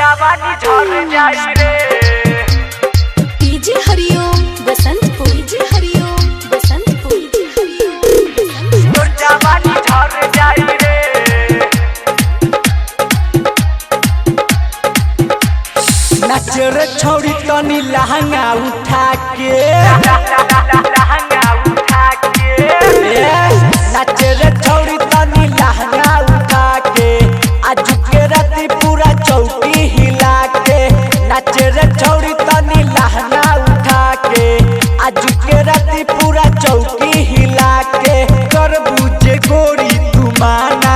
जवानी झड़ जाई रे। डीजे हरिओम बसंतपुर, डीजे हरिओम बसंतपुर, डीजे हरिओम तोर जवानी झड़ जाई रे। नाच रे छौड़ी तनी लहंगा उठा के, लहंगा उठा के नाच रे छौड़ी तनी लहंगा उठा के, आज के राती पूरा चौकी हिला के। नाच रे छौड़ी तनी लहंगा उठा के, आज के राती पूरा चौकी हिला के। कर बुझे गोरी तू माना,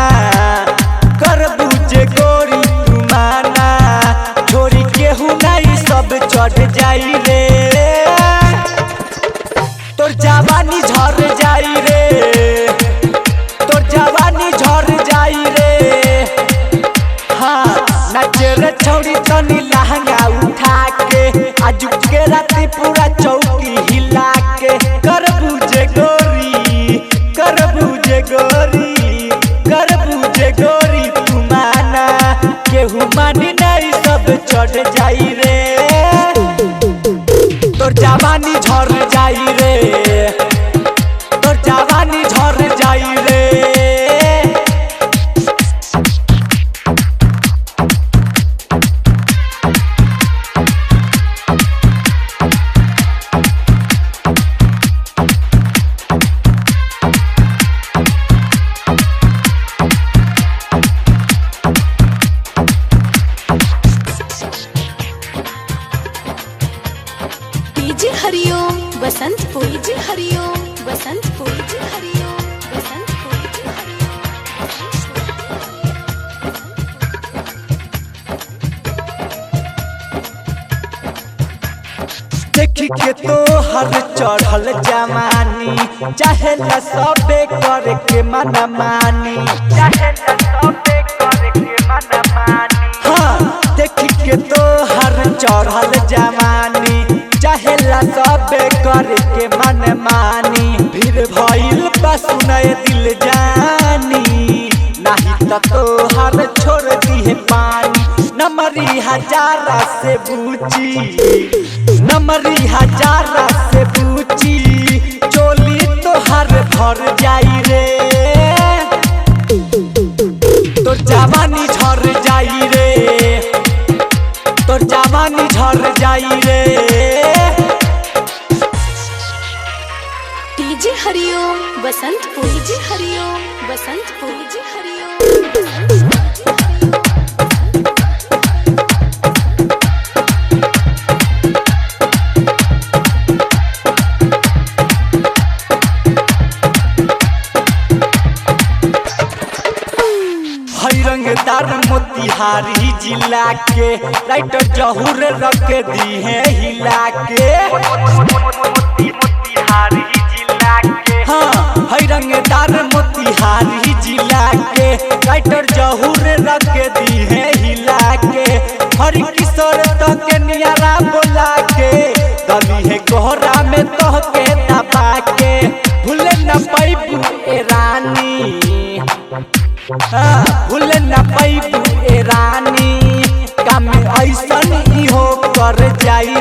कर बुझे गोरी तू माना, छोरी केहू नहीं सब चढ़ जाई रे। तोर जवानी झड़ जाई रे, तोर जवानी झड़ जाई रे। हाँ नाच रे छौड़ी तनी लहंगा उठा के, आज के राती पूरा चौकी हिला के। कर बुझे गोरी, कर बुझे गोरी, कर बुझे गोरी तू माना, केहू मानी नहीं सब चढ़ जाई रे। तोर जवानी झड़ जाई रे, तोर जवानी झड़ जाई रे। डीजे हरिओम बसंतपुर, डीजे हरिओम बसंतपुर, डीजे हरिओम बसंतपुर, डीजे देखी के तो हर चढ़ल जमानी, चाहे ला सबे करे के मन मानी। चाहे सबे करे के मन मानी। हाँ देखी के तो हर चढ़ल जमानी, चाहे ला सबे करे के मन मानी। फिर भइल बा सुनय दिल जानी, नहीं तो हर छोड़ दी पानी। नमरी हजारा से बूची, नमरी हजारा से बूची, चोली तो हर भर जाई रे। तोर जवानी झड़ जाई रे, तोर जवानी झड़ जाई रे। डीजे हरिओम बसंतपुर, डीजे हरिओम बसंतपुर, डीजे हरिओम हई रंगदार मोतिहारी जिला के, राइटर जहूर रख दी है हिला के। मोतिहारी जिला के हाँ हई रंगदार मोतिहारी जिला के, राइटर जहूर रख दी है हिला के। हरि किशोर तो के नियारा बोला के, गली है कोहरा में तो के दबा के। भूले न पैबू ए रानी, भूले न पैबू ए रानी, काम ऐसन ही हो कर जाई।